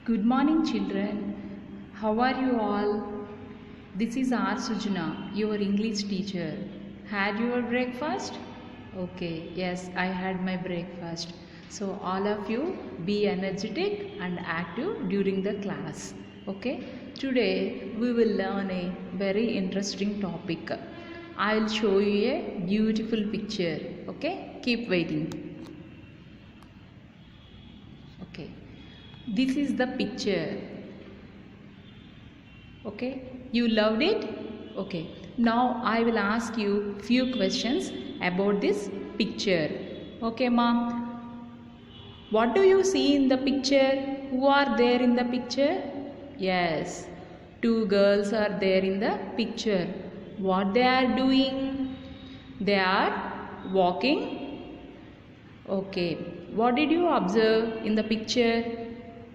Good morning, children. How are you all? This is R. Sujana, your English teacher. Had your breakfast? Okay, yes, I had my breakfast. So, all of you be energetic and active during the class. Okay, today we will learn a very interesting topic. I will show you a beautiful picture. Okay, keep waiting. Okay, this is the picture. Okay, you loved it? Okay, now I will ask you few questions about this picture. Okay, mom, what do you see in the picture? Who are there in the picture? Yes, two girls are there in the picture. What they are doing? They are walking. Okay, what did you observe in the picture?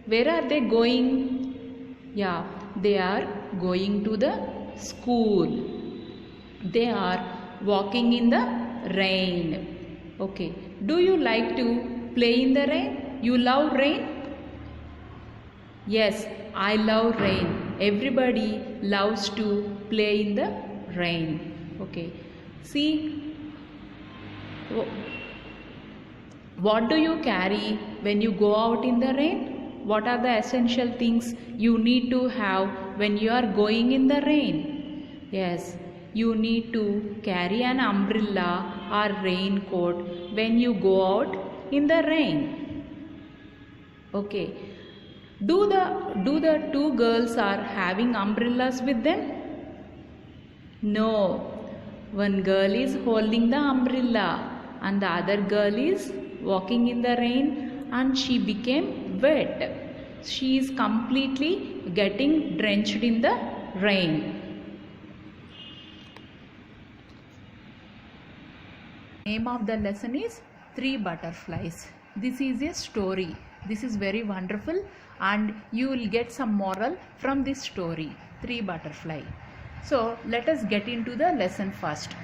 Where are they going? Yeah, they are going to the school. They are walking in the rain. Okay, do you like to play in the rain? You love rain? Yes, I love rain. Everybody loves to play in the rain. Okay, see, what do you carry when you go out in the rain? What are the essential things you need to have when you are going in the rain? Yes, you need to carry an umbrella or raincoat when you go out in the rain. Okay. Do the two girls are having umbrellas with them? No. One girl is holding the umbrella and the other girl is walking in the rain and she became wet. She is completely getting drenched in the rain. Name of the lesson is Three Butterflies. This is a story. This is very wonderful and you will get some moral from this story, Three Butterfly. So let us get into the lesson first.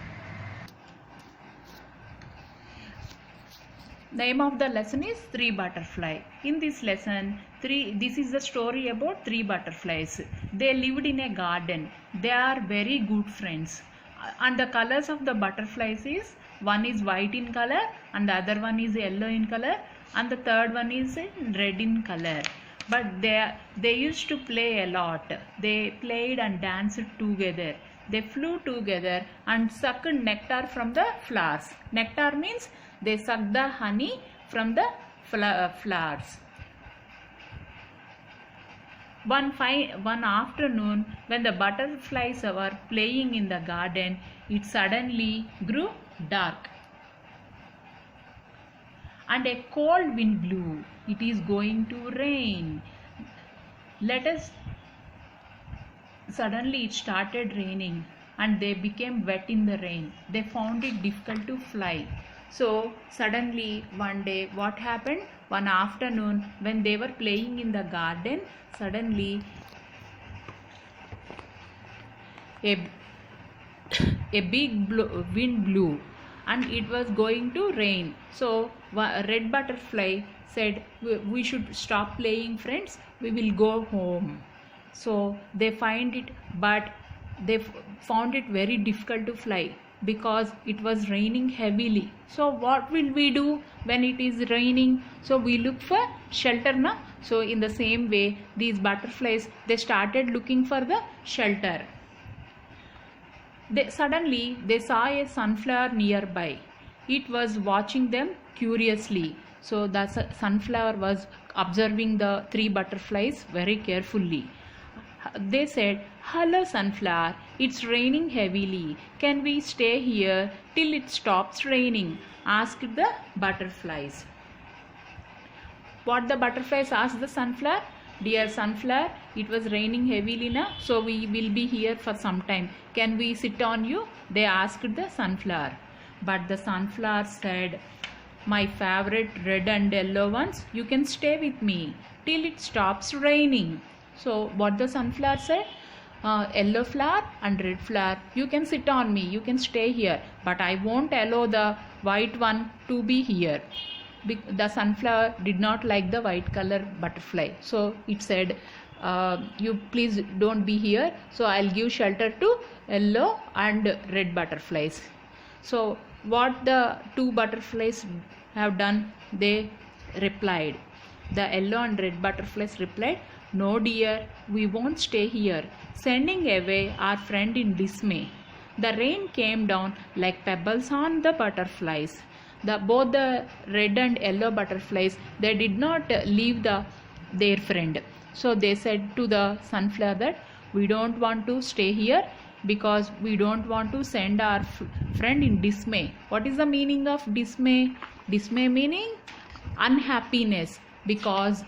Name of the lesson is Three Butterfly. In this lesson, this is the story about three butterflies. They lived in a garden. They are very good friends. And the colors of the butterflies is, one is white in color and the other one is yellow in color and the third one is red in color. But they used to play a lot. They played and danced together. They flew together and sucked nectar from the flowers. Nectar means they suck the honey from the flowers. One afternoon, when the butterflies were playing in the garden, it suddenly grew dark. And a cold wind blew. It is going to rain. Suddenly it started raining and they became wet in the rain. They found it difficult to fly. So suddenly one day what happened? One afternoon when they were playing in the garden, suddenly a big wind blew and it was going to rain. So red butterfly said, we should stop playing, friends, we will go home. So they found it very difficult to fly because it was raining heavily. So what will we do when it is raining? So we look for shelter now. So in the same way, these butterflies, they started looking for the shelter. Suddenly they saw a sunflower nearby. It was watching them curiously. So the sunflower was observing the three butterflies very carefully. They said, "Hello sunflower, it's raining heavily. Can we stay here till it stops raining?" asked the butterflies. What the butterflies asked the sunflower? "Dear sunflower, it was raining heavily now, so we will be here for some time. Can we sit on you?" they asked the sunflower. But the sunflower said, "My favorite red and yellow ones, you can stay with me till it stops raining." So what the sunflower said? Yellow flower and red flower, you can sit on me, you can stay here, but I won't allow the white one to be here. the sunflower did not like the white color butterfly, so it said, you please don't be here, so I'll give shelter to yellow and red butterflies. So what the two butterflies have done, they replied, the yellow and red butterflies replied, no dear, we won't stay here, sending away our friend in dismay. The rain came down like pebbles on the butterflies. Both the red and yellow butterflies, they did not leave their friend. So they said to the sunflower that we don't want to stay here because we don't want to send our friend in dismay. What is the meaning of dismay? Dismay meaning unhappiness, because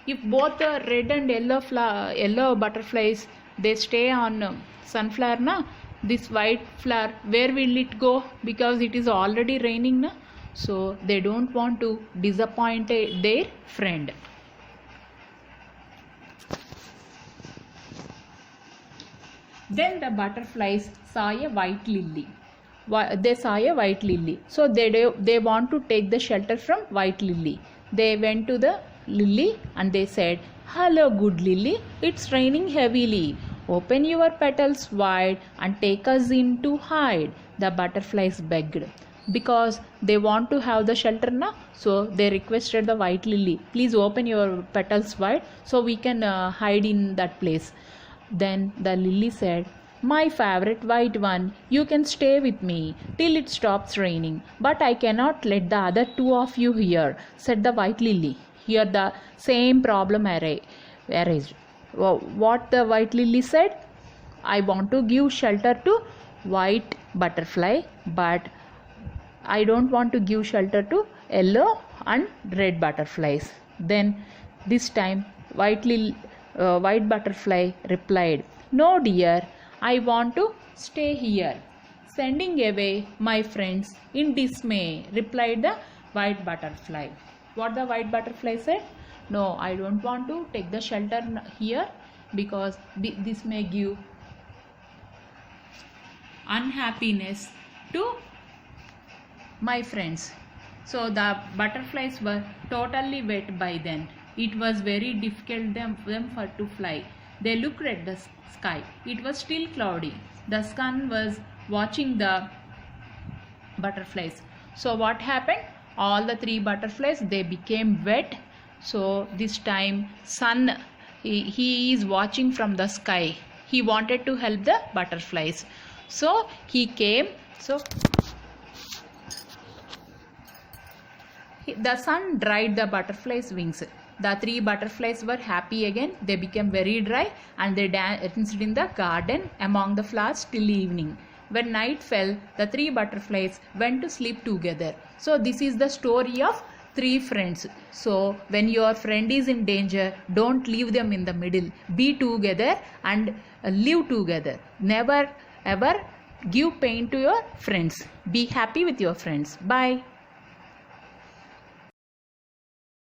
if both the red and yellow butterflies, they stay on sunflower na, this white flower, where will it go? Because it is already raining na, so they don't want to disappoint their friend. Then the butterflies saw a white lily. They saw a white lily, so they want to take the shelter from white lily. They went to the lily and they said, hello good lily, it's raining heavily, open your petals wide and take us in to hide. The butterflies begged, because they want to have the shelter now, so they requested the white lily, please open your petals wide so we can hide in that place. Then the lily said, my favorite white one, you can stay with me till it stops raining, but I cannot let the other two of you here, said the white lily. Here the same problem arose. What the white lily said, I want to give shelter to white butterfly, but I don't want to give shelter to yellow and red butterflies. Then this time white butterfly replied, no dear, I want to stay here, sending away my friends in dismay, replied the white butterfly. What the white butterfly said, no, I don't want to take the shelter here because this may give unhappiness to my friends. So the butterflies were totally wet by then. It was very difficult them to fly. They looked at the sky. It was still cloudy. The sun was watching the butterflies. So what happened? All the three butterflies, they became wet. So this time sun, he is watching from the sky. He wanted to help the butterflies. So he came. So the sun dried the butterflies' wings. The three butterflies were happy again. They became very dry and they danced in the garden among the flowers till evening. When night fell, the three butterflies went to sleep together. So this is the story of three friends. So when your friend is in danger, don't leave them in the middle. Be together and live together. Never ever give pain to your friends. Be happy with your friends. Bye.